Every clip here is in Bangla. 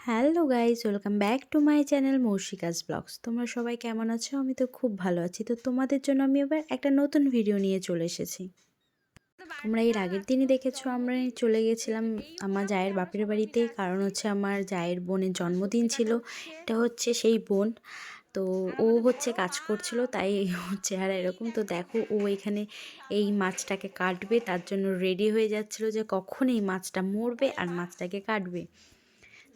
Hello guys, welcome back to my channel মৌশিকাস ব্লগস। তোমরা সবাই কেমন আছো? আমি তো খুব ভালো আছি। তো তোমাদের জন্য আমি এবার একটা নতুন ভিডিও নিয়ে চলে এসেছি। তোমরা এর আগের দিনই দেখেছো আমরা চলে গেছিলাম আমার জায়ের বাপের বাড়িতে, কারণ হচ্ছে আমার জায়ের বোনের জন্মদিন ছিল। এটা হচ্ছে সেই বোন। তো ও হচ্ছে কাজ করছিল, তাই ওর চেহারা এরকম। তো দেখো, ও এখানে এই মাছটাকে কাটবে, তার জন্য রেডি হয়ে যাচ্ছিল যে কখন এই মাছটা মরবে আর মাছটাকে কাটবে।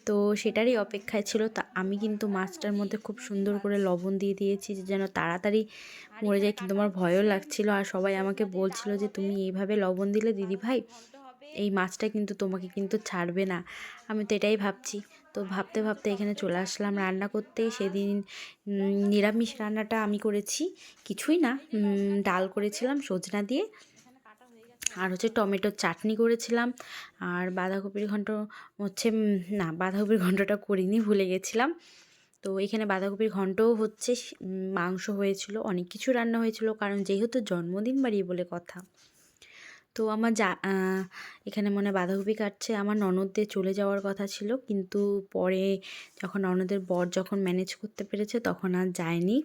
তো সেটারই অপেক্ষায় ছিল। তা আমি কিন্তু মাছটার মধ্যে খুব সুন্দর করে লবণ দিয়ে দিয়েছি যে যেন তাড়াতাড়ি মরে যায়, কিন্তু আমার ভয়ও লাগছিল। আর সবাই আমাকে বলছিল যে তুমি এইভাবে লবণ দিলে দিদি ভাই এই মাছটা কিন্তু তোমাকে কিন্তু ছাড়বে না। আমি তো এটাই ভাবছি। তো ভাবতে ভাবতে এখানে চলে আসলাম রান্না করতে। সেদিন নিরামিষ রান্নাটা আমি করেছি, কিছুই না, ডাল করেছিলাম সজনা দিয়ে, আর হচ্ছে টমেটোর চাটনি করেছিলাম। আর বাঁধাকপির ঘন্ট হচ্ছে না, বাঁধাকপির ঘন্টটা করিনি, ভুলে গেছিলাম। তো এখানে বাঁধাকপির ঘন্টও হচ্ছে, মাংস হয়েছিল, অনেক কিছু রান্না হয়েছিল, কারণ যেহেতু জন্মদিন বাড়ি বলে কথা। তো আমার এখানে মনে বাঁধাকপি কাটছে। আমার ননদদের চলে যাওয়ার কথা ছিল, কিন্তু পরে যখন ননদের বর যখন ম্যানেজ করতে পেরেছে তখন আর যায়নি।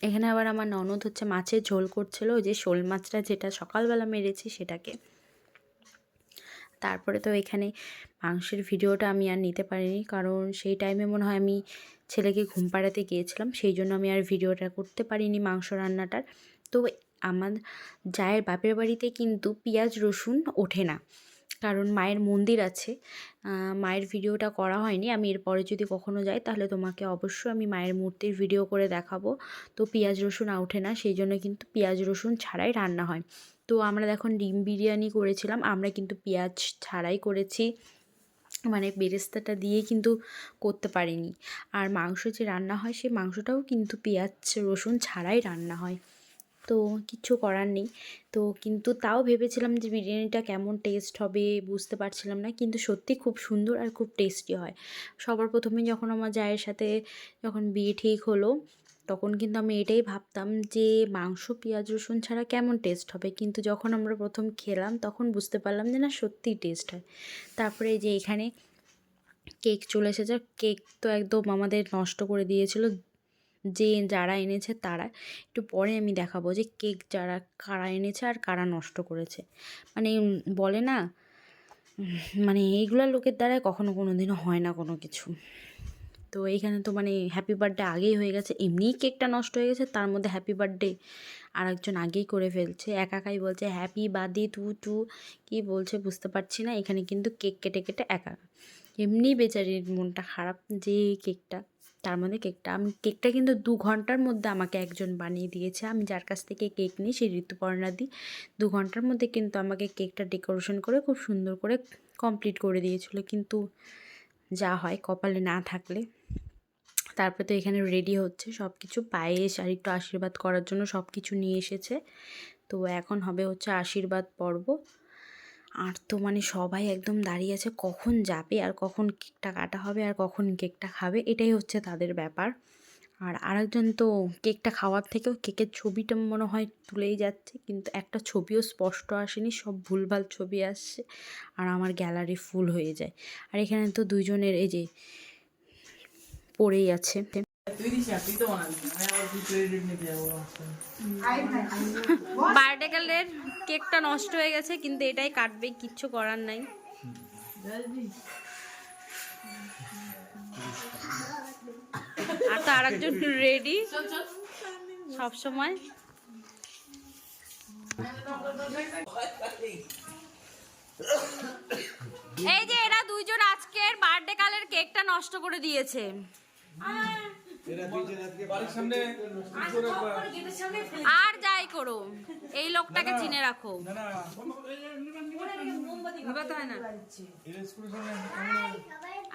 এখানে আবার আমার ননদ হচ্ছে মাছের ঝোল করছিল, ওই যে শোল মাছটা যেটা সকালবেলা মেরেছি সেটাকে। তারপরে তো এখানে মাংসের ভিডিওটা আমি আর নিতে পারিনি, কারণ সেই টাইমে মনে হয় আমি ছেলেকে ঘুম পাড়াতে গিয়েছিলাম, সেই জন্য আমি আর ভিডিওটা করতে পারিনি মাংস রান্নাটার। তো আমার জায়ের বাপের বাড়িতে কিন্তু পেঁয়াজ রসুন ওঠে না, কারণ মায়ের মন্দির আছে। মায়ের ভিডিওটা করা হয়নি। আমি এরপরে যদি কখনো যাই তাহলে তোমাকে অবশ্যই আমি মায়ের মূর্তির ভিডিও করে দেখাবো। তো পেঁয়াজ রসুন ওঠে না, সেই জন্য কিন্তু পেঁয়াজ রসুন ছাড়াই রান্না হয়। তো আমরা দেখুন ডিম বিরিয়ানি করেছিলাম, আমরা কিন্তু পেঁয়াজ ছাড়াই করেছি, মানে বেরেস্তাটা দিয়ে কিন্তু করতে পারিনি। আর মাংস যে রান্না হয় সেই মাংসটাও কিন্তু পেঁয়াজ রসুন ছাড়াই রান্না হয়। তো কিচ্ছু করার নেই। তো কিন্তু তাও ভেবেছিলাম যে বিরিয়ানিটা কেমন টেস্ট হবে, বুঝতে পারছিলাম না, কিন্তু সত্যি খুব সুন্দর আর খুব টেস্টি হয়। সবার প্রথমে যখন আমার জায়ের সাথে যখন বিয়ে ঠিক হলো তখন কিন্তু আমি এটাই ভাবতাম যে মাংস পেঁয়াজ রসুন ছাড়া কেমন টেস্ট হবে, কিন্তু যখন আমরা প্রথম খেলাম তখন বুঝতে পারলাম যে না, সত্যিই টেস্ট হয়। তারপরে এই যে এখানে কেক চলে এসেছে। কেক তো একদম আমাদের নষ্ট করে দিয়েছিল যে যারা এনেছে তারা। একটু পরে আমি দেখাবো যে কেক কারা এনেছে আর কারা নষ্ট করেছে। মানে বলে না, মানে এইগুলো লোকের দ্বারাই কখনো কোনো দিনও হয় না কোনো কিছু। তো এইখানে তো মানে হ্যাপি বার্থডে আগেই হয়ে গেছে, এমনিই কেকটা নষ্ট হয়ে গেছে, তার মধ্যে হ্যাপি বার্থডে আর একজন আগেই করে ফেলছে। একাই বলছে হ্যাপি বার্থডে টু টু, কী বলছে বুঝতে পারছি না। এখানে কিন্তু কেক কেটে কেটে একা, এমনি বেচারির মনটা খারাপ যে কেকটা, তার মধ্যে কেকটা কিন্তু 2 ঘন্টার মধ্যে আমাকে একজন বানিয়ে দিয়েছে। আমি যার কাছ থেকে কেক নিই সেই ঋতুপর্ণা দি, 2 ঘন্টার মধ্যে কিন্তু আমাকে কেকটা ডেকোরেশন করে খুব সুন্দর করে কমপ্লিট করে দিয়েছিল। কিন্তু যা হয় কপালে না থাকলে। তারপরে তো এখানে রেডি হচ্ছে সব কিছু, পায়েস আর একটু আশীর্বাদ করার জন্য সব কিছু নিয়ে এসেছে। তো এখন হবে হচ্ছে আশীর্বাদ পর্ব। আর তো মানে সবাই একদম দাঁড়িয়ে আছে কখন যাবে আর কখন কেকটা কাটা হবে আর কখন কেকটা খাবে, এটাই হচ্ছে তাদের ব্যাপার। আর আরেকজন তো কেকটা খাওয়ার থেকেও কেকের ছবিটা মনে হয় তুলেই যাচ্ছে, কিন্তু একটা ছবিও স্পষ্ট আসেনি, সব ভুলভাল ছবি আসছে আর আমার গ্যালারি ফুল হয়ে যায়। আর এখানে তো দুইজনের এই যে পড়েই আছে। বার্থডে গার্লের কেকটা নষ্ট হয়ে গেছে, কিন্তু এটাই কাটবে, কিচ্ছু করার নাই। আর তো আরেকজন রেডি সব সময়। এই যে এরা দুইজন আজকের বার্থডে কালের কেকটা নষ্ট করে দিয়েছে। আর যাই করো এই লোকটাকে চিনে রাখো।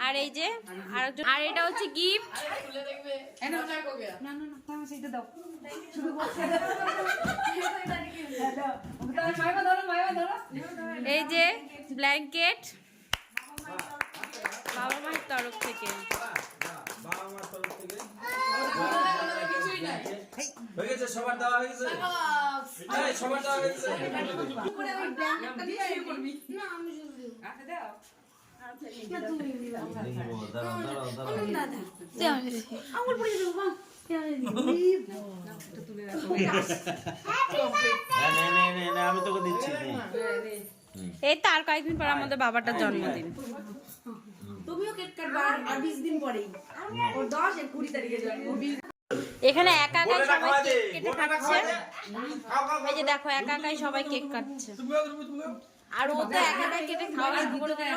আর এই যে আরেকজন, আর এটা হচ্ছে গিফট। এই যে ব্ল্যাঙ্কেট বাবা মায়ের তরফ থেকে। সবার দেওয়া হয়েছে, সবার দেওয়া হয়েছে। আমি তোকে দিচ্ছি। এই তো আর কয়েকদিন পর আমাদের বাবাটার জন্মদিন। তুমিও কেক কাটবা আর 20 দিন পরেই। ওর 10 এর 20 তারিখে জন্ম। এখানে একা একাই সবাই কেক কেটে খাচ্ছে। এই যে দেখো একা একাই সবাই কেক কাটছে। আর ও তো একা একাই কেটে খাওয়া শুরু করে দিল।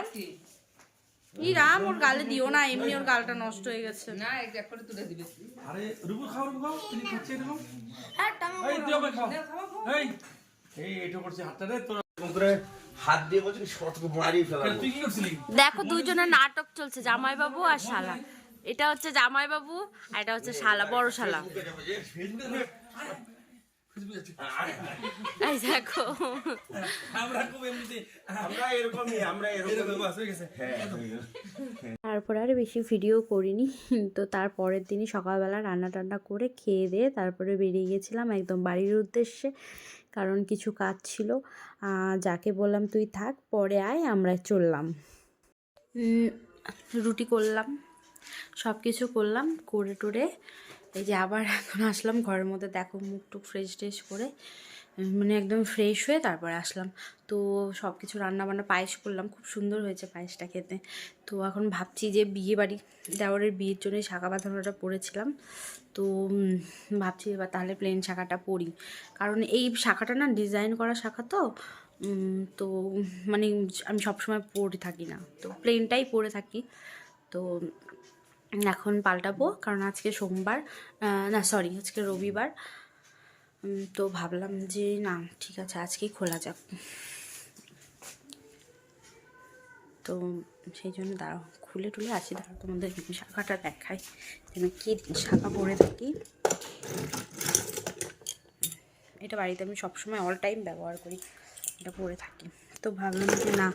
ই রাম, ওর গালে দিও না, এমনি ওর গালটা নষ্ট হয়ে গেছে। না এক করে তুলে দিবে। আরে রুবু খাও তুমি খাচ্ছ এরকম। এই তুই আমায় খাও। এই এটা করছিস হাতটা রে তোর করে হাত দিয়ে বলছিস শর্টকে মারিয়ে ফেলাবো। তুই কি করছিলি? দেখো দুইজনের নাটক চলছে, জামাইবাবু আর শালা। এটা হচ্ছে জামাইবাবু আর এটা হচ্ছে শালা, বড় শালা। এই দেখো আমরা খুব এমনিতে আমরা এরকমই বাস হয়ে গেছে। তারপর আর বেশি ভিডিও করিনি। তো তারপরের দিনই সকালবেলা রান্না টান্না করে খেয়ে দিয়ে তারপরে বেরিয়ে গেছিলাম একদম বাড়ির উদ্দেশ্যে, কারণ কিছু কাজ ছিল। যাকে বললাম তুই থাক, পরে আয়, আমরা চললাম। রুটি করলাম, সব কিছু করলাম, করে টুরে এই যে আবার এখন আসলাম ঘরের মধ্যে। দেখো মুখ টুক ফ্রেশ ট্রেশ করে মানে একদম ফ্রেশ হয়ে তারপরে আসলাম। তো সব কিছু রান্নাবান্না, পায়েস করলাম, খুব সুন্দর হয়েছে পায়েসটা খেতে। তো এখন ভাবছি যে বিয়ে বাড়ি, দেওয়ারের বিয়ের জন্য শাঁখা বাঁধানোটা পরেছিলাম। তো ভাবছি এবার তাহলে প্লেন শাঁখাটা পরি, কারণ এই শাঁখাটা না ডিজাইন করা শাঁখা তো মানে আমি সবসময় পরে থাকি না, তো প্লেনটাই পরে থাকি। তো এখন পাল্টাবো, কারণ আজকে সোমবার, না সরি আজকে রবিবার। তো ভাবলাম যে না ঠিক আছে আজকেই খোলা যাক। তো সেই জন্য দাঁড়াও খুলে টুলে আসি, দাঁড়াও তোমাদের শাঁখাটা দেখাই আমি কী শাঁখা পরে থাকি। এটা বাড়িতে আমি সবসময় অল টাইম ব্যবহার করি, এটা পরে থাকি। তো ভাবলাম যে না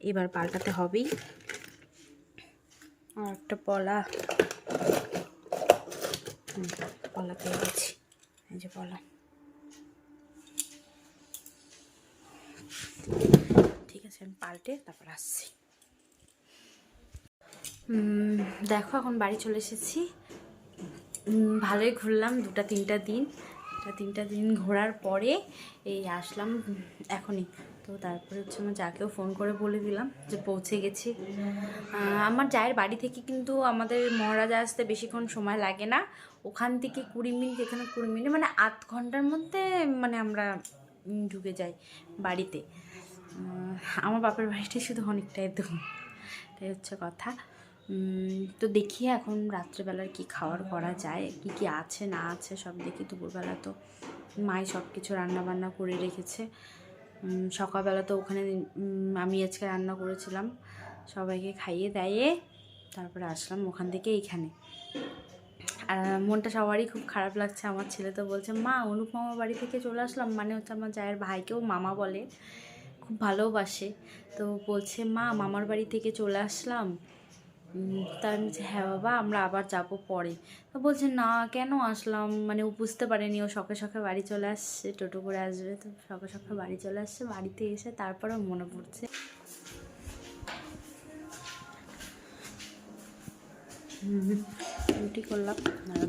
এবার পাল্টাতে হবেই। আর একটা পলা পেয়ে গেছি, এই যে পলা। ঠিক আছে আমি পাল্টে তারপর আসছি। দেখো এখন বাড়ি চলে এসেছি। ভালোই ঘুরলাম 2-3টা দিন ঘোরার পরে এই আসলাম এখনই। তো তারপরে হচ্ছে আমার যাকেও ফোন করে বলে দিলাম যে পৌঁছে গেছি। আমার জায়ের বাড়ি থেকে কিন্তু আমাদের মহারাজা আসতে বেশিক্ষণ সময় লাগে না, ওখান থেকে 20 মিনিট, এখানে 20 মিনিট, মানে 8 ঘন্টার মধ্যে মানে আমরা ঢুকে যাই বাড়িতে। আমার বাপের বাড়িটা শুধু অনেকটাই দূর, তাই হচ্ছে কথা। তো দেখি এখন রাত্রেবেলার কি খাবার করা যায়, কি কি আছে না আছে সব দেখি। দুপুরবেলা তো মাই সব কিছু রান্নাবান্না করে রেখেছে। সকালবেলা তো ওখানে আমি আজকে রান্না করেছিলাম, সবাইকে খাইয়ে দাইয়ে তারপরে আসলাম ওখান থেকে এইখানে। আর মনটা সবারই খুব খারাপ লাগছে। আমার ছেলে তো বলছে মা অনুপ মামার বাড়ি থেকে চলে আসলাম, মানে হচ্ছে আমার জায়ের ভাইকেও মামা বলে, খুব ভালোবাসে। তো বলছে মা মামার বাড়ি থেকে চলে আসলাম। তা আমি বলছি হ্যাঁ বাবা আমরা আবার যাব পরে। তো বলছে না কেন আসলাম, মানে ও বুঝতে পারেনি, ও সকালে সকালে বাড়ি চলে আসছে, টোটো করে আসবে, তো সকালে সকালে বাড়ি চলে আসছে। বাড়িতে এসে তারপরেও মনে পড়ছে। রুটি করলাম,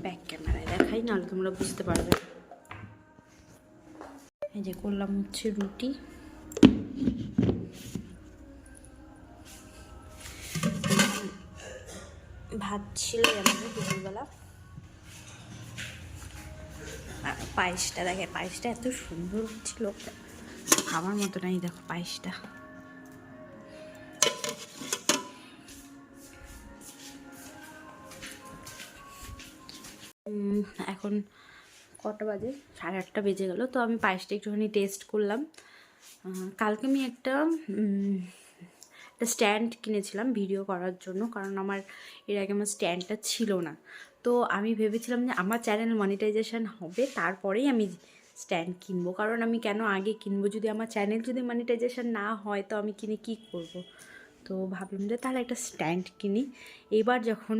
ব্যাক ক্যামেরায় দেখাই নাহলে তোমরা বুঝতে পারবে। এই যে করলাম হচ্ছে রুটি, ভাত ছিল আমাদের দুপুরবেলা। পায়েসটা দেখে, পায়েসটা এত সুন্দর ছিল খাবার মতো নাই। দেখো পায়েসটা এখন কটা বাজে, 8:30 বেজে গেল। তো আমি পায়েসটা একটুখানি টেস্ট করলাম। কালকে আমি একটা স্ট্যান্ড কিনেছিলাম ভিডিও করার জন্য, কারণ আমার এর আগে আমার স্ট্যান্ডটা ছিল না। তো আমি ভেবেছিলাম যে আমার চ্যানেল মনিটাইজেশন হবে তারপরেই আমি স্ট্যান্ড কিনবো, কারণ আমি কেন আগে কিনবো, যদি আমার চ্যানেল যদি মনিটাইজেশন না হয় তো আমি কিনে কি করব। তো ভাবলাম যে তাহলে একটা স্ট্যান্ড কিনি। এবার যখন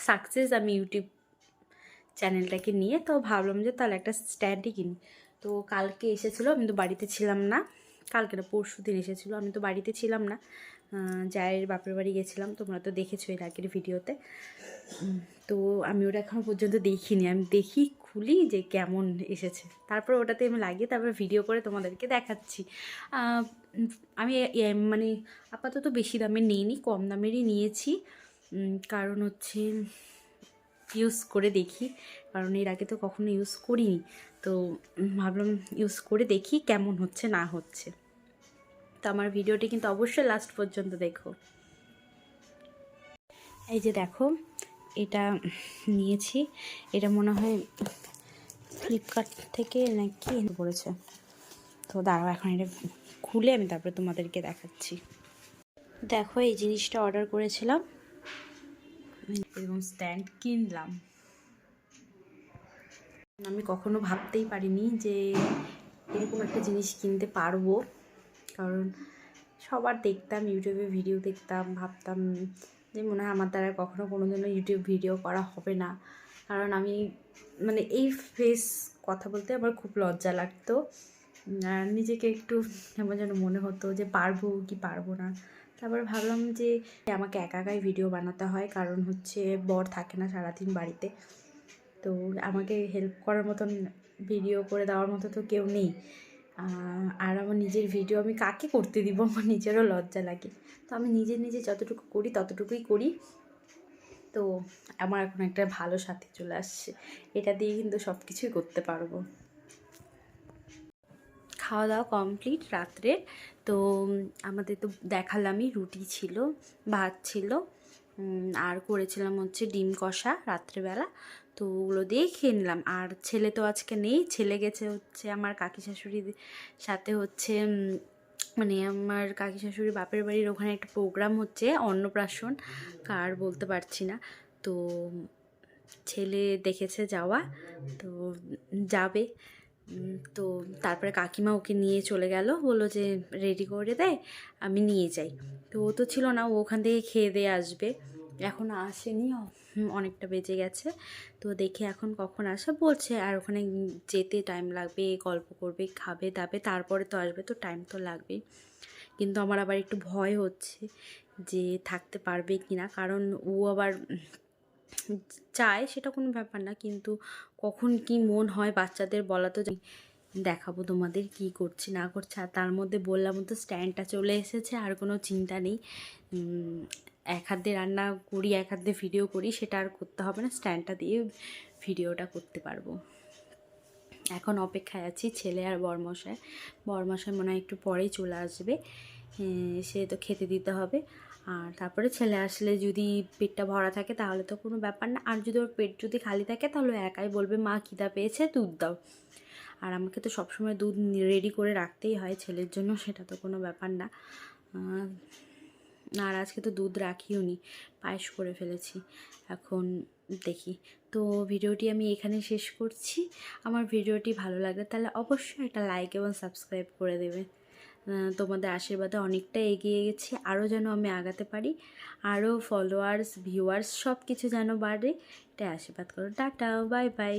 সাকসেস আমি ইউটিউব চ্যানেলটাকে নিয়ে, তো ভাবলাম যে তাহলে একটা স্ট্যান্ডই কিনি। তো কালকে এসেছিলো, আমি তো বাড়িতে ছিলাম না, কালকে না পরশু দিন এসেছিলো, আমি তো বাড়িতে ছিলাম না। জায়ের বাপের বাড়ি গেছিলাম, তোমরা তো দেখেছো এর আগের ভিডিওতে। তো আমি ওটা এখনও পর্যন্ত দেখিনি, আমি দেখি খুলি যে কেমন এসেছে, তারপর ওটাতে আমি লাগিয়ে তারপর ভিডিও করে তোমাদেরকে দেখাচ্ছি। আমি মানে আপাতত বেশি দামের নিইনি, কম দামেরই নিয়েছি, কারণ হচ্ছে ইউজ করে দেখি, কারণ এর আগে তো কখনো ইউজ করিনি, তো ভাবলাম ইউজ করে দেখি কেমন হচ্ছে না হচ্ছে। তো আমার ভিডিওটি কিন্তু অবশ্যই লাস্ট পর্যন্ত দেখো। এই যে দেখো, এটা নিয়েছি, এটা মনে হয় ফ্লিপকার্ট থেকে নাকি পড়েছে। তো দাঁড়াও, এখন এটা খুলে আমি তারপরে তোমাদেরকে দেখাচ্ছি। দেখো, এই জিনিসটা অর্ডার করেছিলাম, এরকম স্ট্যান্ড কিনলাম। আমি কখনো ভাবতেই পারিনি যে এরকম একটা জিনিস কিনতে পারবো, কারণ সবার দেখতাম ইউটিউবে ভিডিও দেখতাম, ভাবতাম যে মনে হয় আমার দ্বারা কখনো কোনো দিনও ইউটিউব ভিডিও করা হবে না, কারণ আমি মানে এই ফেস কথা বলতে আমার খুব লজ্জা লাগতো, আর নিজেকে একটু কেমন যেন মনে হতো যে পারবো কি পারবো না। তারপর ভাবলাম যে আমাকে একা একাই ভিডিও বানাতে হয়, কারণ হচ্ছে বর থাকে না সারাদিন বাড়িতে, তো আমাকে হেল্প করার মতন ভিডিও করে দেওয়ার মতো তো কেউ নেই। আর আমার নিজের ভিডিও আমি কাকে করতে দিব, আমার নিজেরও লজ্জা লাগে, তো আমি নিজে যতটুকু করি ততটুকুই করি। তো আমার এখন একটা ভালো সাথী চলে আসছে, এটা দিয়ে কিন্তু সব কিছুই করতে পারবো। খাওয়া দাওয়া কমপ্লিট রাত্রে, তো আমাদের তো দেখালামই, রুটি ছিল, ভাত ছিল, আর করেছিলাম হচ্ছে ডিম কষা রাত্রেবেলা, তো ওগুলো দিয়ে খেয়ে নিলাম। আর ছেলে তো আজকে নেই, ছেলে গেছে হচ্ছে আমার কাকি শাশুড়ির সাথে, হচ্ছে মানে আমার কাকি শাশুড়ি বাপের বাড়ির ওখানে একটা প্রোগ্রাম হচ্ছে, অন্নপ্রাশন কার বলতে পারছি না, তো ছেলে দেখেছে যাওয়া, তো যাবে। তো তারপরে কাকিমা ওকে নিয়ে চলে গেল, বললো যে রেডি করে দেয়, আমি নিয়ে যাই। তো ও তো ছিল না, ও ওখান থেকে খেয়ে দিয়ে আসবে, এখন আসেনি, অনেকটা বেজে গেছে। তো দেখে এখন কখন আসে বলছে, আর ওখানে যেতে টাইম লাগবে, গল্প করবে, খাবে দাবে, তারপরে তো আসবে, তো টাইম তো লাগবেই। কিন্তু আমার আবার একটু ভয় হচ্ছে যে থাকতে পারবে কি না, কারণ ও আবার চায়, সেটা কোনো ব্যাপার না, কিন্তু কখন কি মন হয় বাচ্চাদের বলা তো দেখাবো তোমাদের কি করছি না করছি। আর তার মধ্যে বললাম তো স্ট্যান্ডটা চলে এসেছে, আর কোনো চিন্তা নেই, এক হাত দিয়ে রান্না করি এক হাত দিয়ে ভিডিও করি, সেটা আর করতে হবে না, স্ট্যান্ডটা দিয়ে ভিডিওটা করতে পারবো। এখন অপেক্ষায় আছি ছেলে আর বরমশাই মনে হয় একটু পরেই চলে আসবে, সে তো খেতে দিতে হবে। আর তারপরে ছেলে আসলে যদি পেটটা ভরা থাকে তাহলে তো কোনো ব্যাপার না, আর যদি ওর পেট যদি খালি থাকে তাহলে একাই বলবে মা খিদা পেয়েছে দুধ দাও। আর আমাকে তো সবসময় দুধ রেডি করে রাখতেই হয় ছেলের জন্য, সেটা তো কোনো ব্যাপার না। আর আজকে তো দুধ রাখিও নি, পায়েস করে ফেলেছি। এখন দেখি, তো ভিডিওটি আমি এখানে শেষ করছি। আমার ভিডিওটি ভালো লাগলে তাহলে অবশ্যই একটা লাইক এবং সাবস্ক্রাইব করে দেবে। তোমাদের আশীর্বাদে অনেকটা এগিয়ে গেছি, আরও যেন আমি আগাতে পারি, আরও ফলোয়ার্স ভিউয়ার্স সব কিছু যেন বাড়ে, এটাই আশীর্বাদ করো। Tata, bye bye.